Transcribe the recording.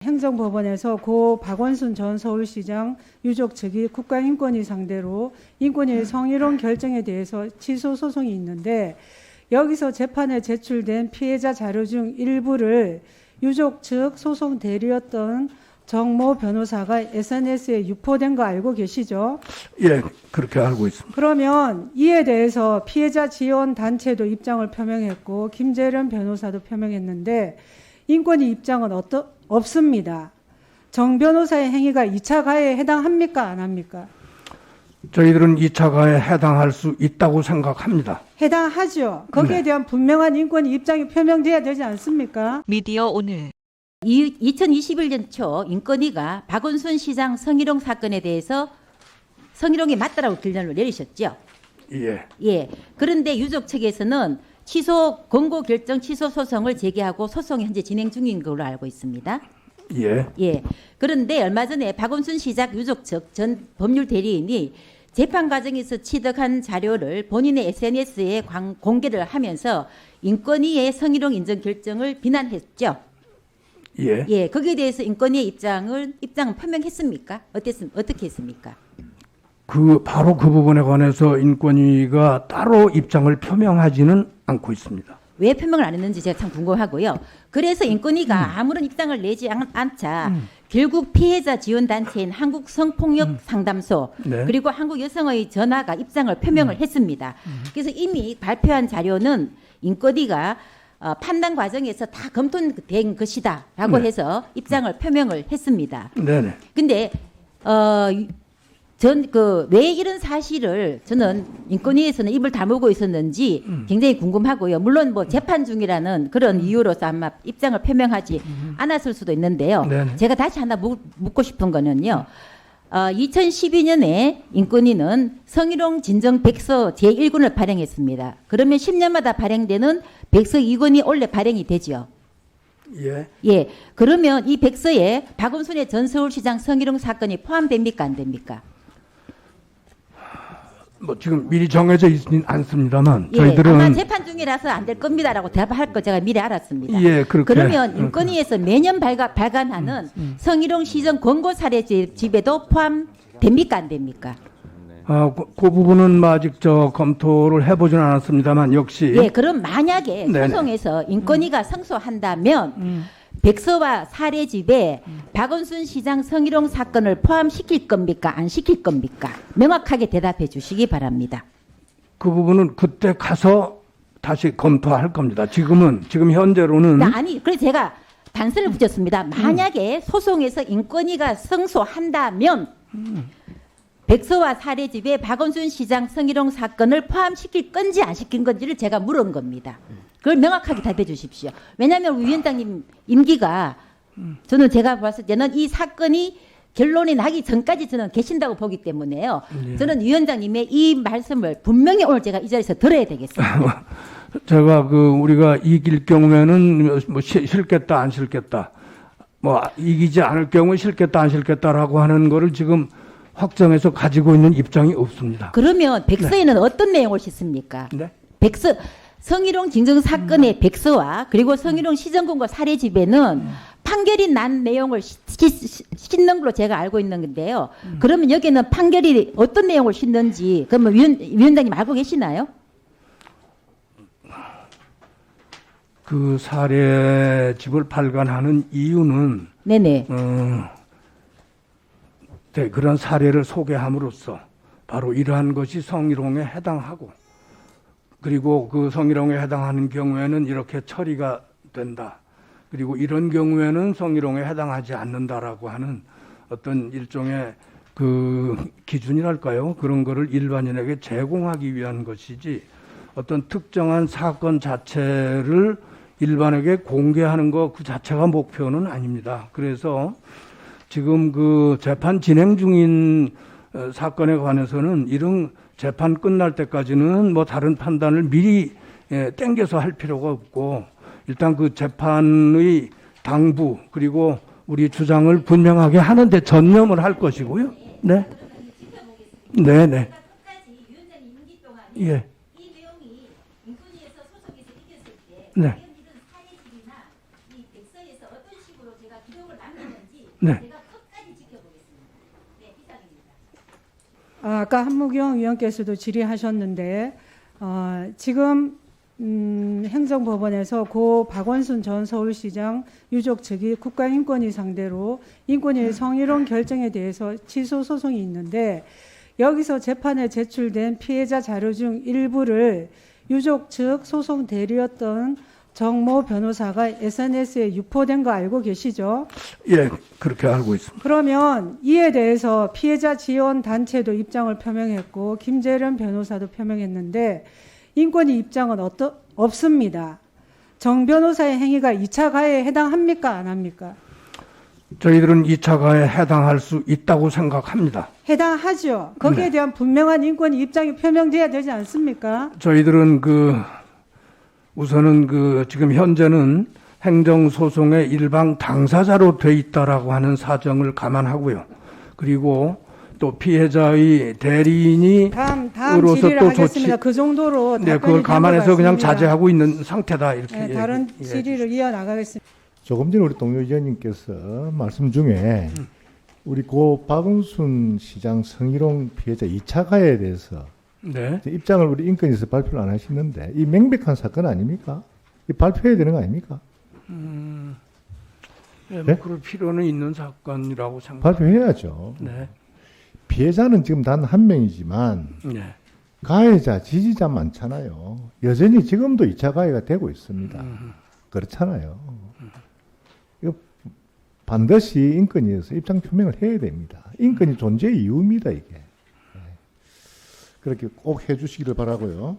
행정법원에서 고 박원순 전 서울시장 유족 측이 국가인권위 상대로 인권위의 성희롱 결정에 대해서 취소 소송이 있는데, 여기서 재판에 제출된 피해자 자료 중 일부를 유족 측 소송 대리였던 정모 변호사가 SNS에 유포된 거 알고 계시죠? 예, 그렇게 알고 있습니다. 그러면 이에 대해서 피해자 지원 단체도 입장을 표명했고 김재련 변호사도 표명했는데 인권위 입장은 없습니다. 정 변호사의 행위가 2차 가해에 해당합니까? 안 합니까? 저희들은 2차 가해에 해당할 수 있다고 생각합니다. 해당하죠. 거기에 대한 분명한 인권위 입장이 표명돼야 되지 않습니까? 미디어 오늘 2021년 초 인권위가 박원순 시장 성희롱 사건에 대해서 성희롱이 맞다라고 결론을 내리셨죠. 예. 예. 그런데 유족 측에서는 권고 결정 취소 소송을 제기하고 소송이 현재 진행 중인 걸로 알고 있습니다. 예. 예. 그런데 얼마 전에 박원순 시장 유족 측 전 법률 대리인이 재판 과정에서 취득한 자료를 본인의 SNS에 공개를 하면서 인권위의 성희롱 인정 결정을 비난했죠. 예. 예, 거기에 대해서 인권위의 입장을 표명했습니까? 어떻게 했습니까? 바로 그 부분에 관해서 인권위가 따로 입장을 표명하지는 않고 있습니다. 왜 표명을 안 했는지 제가 참 궁금하고요. 그래서 인권위가 아무런 입장을 내지 않자 결국 피해자 지원 단체인 한국 성폭력 상담소 네. 그리고 한국 여성의 전화가 입장을 표명을 했습니다. 그래서 이미 발표한 자료는 인권위가 판단 과정에서 다 검토된 것이다라고 네. 해서 입장을 표명을 했습니다. 네네. 근데 왜 이런 사실을 저는 인권위에서는 입을 다물고 있었는지 굉장히 궁금하고요. 물론 뭐 재판 중이라는 그런 이유로서 아마 입장을 표명하지 않았을 수도 있는데요. 네네. 제가 다시 하나 묻고 싶은 거는요. 2012년에 인권위는 성희롱 진정 백서 제1권을 발행했습니다. 그러면 10년마다 발행되는 백서 2권이 원래 발행이 되죠. 예. 예. 그러면 이 백서에 박원순의 전 서울시장 성희롱 사건이 포함됩니까? 안 됩니까? 뭐 지금 미리 정해져 있지는 않습니다만 예, 저희들은 아마 재판 중이라서 안 될 겁니다라고 대답할 거 제가 미리 알았습니다. 예, 그렇게. 그러면 인권위에서 매년 발간하는 성희롱 시정 권고 사례 집에도 포함됩니까? 안 됩니까? 그 부분은 아직 검토를 해보지는 않았습니다만 역시 예, 그럼 만약에 네네. 소송에서 인권위가 승소한다면 백서와 사례집에 박원순 시장 성희롱 사건을 포함시킬 겁니까? 안 시킬 겁니까? 명확하게 대답해 주시기 바랍니다. 그 부분은 그때 가서 다시 검토할 겁니다. 지금 현재로는 아니, 그래서 제가 단서를 붙였습니다. 만약에 소송에서 인권위가 승소한다면 백서와 사례집에 박원순 시장 성희롱 사건을 포함시킬 건지 안 시킨 건지를 제가 물은 겁니다. 그걸 명확하게 답해 주십시오. 왜냐하면 우리 위원장님 임기가 저는 제가 봤을 때는 이 사건이 결론이 나기 전까지 저는 계신다고 보기 때문에요. 예. 저는 위원장님의 이 말씀을 분명히 오늘 제가 이 자리에서 들어야 되겠습니다. 제가 우리가 이길 경우에는 뭐 싫겠다 안 싫겠다 뭐 이기지 않을 경우 싫겠다 안 싫겠다라고 하는 거를 지금 확정해서 가지고 있는 입장이 없습니다. 그러면 백서에는 어떤 내용을 싣습니까? 네. 백서 성희롱 진정 사건의 백서와 그리고 성희롱 시정권고 사례집에는 판결이 난 내용을 싣는 걸로 제가 알고 있는 건데요. 그러면 여기는 판결이 어떤 내용을 싣는지 그러면 위원장님 알고 계시나요? 그 사례집을 발간하는 이유는 네네. 네, 그런 사례를 소개함으로써 바로 이러한 것이 성희롱에 해당하고 그리고 그 성희롱에 해당하는 경우에는 이렇게 처리가 된다. 그리고 이런 경우에는 성희롱에 해당하지 않는다라고 하는 어떤 일종의 그 기준이랄까요? 그런 거를 일반인에게 제공하기 위한 것이지 어떤 특정한 사건 자체를 일반에게 공개하는 것 그 자체가 목표는 아닙니다. 그래서 지금 그 재판 진행 중인 사건에 관해서는 이런 재판 끝날 때까지는 뭐 다른 판단을 미리 땡겨서 할 필요가 없고 일단 그 재판의 당부 그리고 우리 주장을 분명하게 하는 데 전념을 할 것이고요. 네. 네, 네. 예. 이 내용이 인권위에서 소송에서 이겼을 때 네. 이런 사례집이나 이 백서에서 어떤 식으로 제가 기록을 남겼는지 네. 아까 한무경 의원께서도 질의하셨는데 지금 행정법원에서 고 박원순 전 서울시장 유족 측이 국가인권위 상대로 인권위 성희롱 결정에 대해서 취소 소송이 있는데 여기서 재판에 제출된 피해자 자료 중 일부를 유족 측 소송 대리였던 정모 변호사가 SNS에 유포된 거 알고 계시죠? 예, 그렇게 알고 있습니다. 그러면 이에 대해서 피해자 지원 단체도 입장을 표명했고 김재련 변호사도 표명했는데 인권위 입장은 없습니다. 정 변호사의 행위가 2차 가해에 해당합니까? 안 합니까? 저희들은 2차 가해에 해당할 수 있다고 생각합니다. 해당하죠. 거기에 네. 대한 분명한 인권위 입장이 표명돼야 되지 않습니까? 저희들은 우선은 지금 현재는 행정소송의 일방 당사자로 돼 있다라고 하는 사정을 감안하고요. 그리고 또 피해자의 대리인이 다음 으로서 질의를 또 하겠습니다. 그 정도로 네, 답변이 그걸 된것 감안해서 그냥 같습니다. 자제하고 있는 상태다 이렇게. 네, 다른 질의를 이어나가겠습니다. 조금 전에 우리 동료 의원님께서 말씀 중에 우리 고 박원순 시장 성희롱 피해자 2차 가해에 대해서 네. 입장을 우리 인권위에서 발표를 안 하시는데 이 명백한 사건 아닙니까? 이 발표해야 되는 거 아닙니까? 네, 네? 그럴 필요는 있는 사건이라고 생각합니다. 발표해야죠. 네. 피해자는 지금 단 한 명이지만 네. 가해자, 지지자 많잖아요. 여전히 지금도 2차 가해가 되고 있습니다. 그렇잖아요. 이거 반드시 인권위에서 입장 표명을 해야 됩니다. 인권이 존재의 이유입니다, 이게. 네. 그렇게 꼭 해주시기를 바라고요.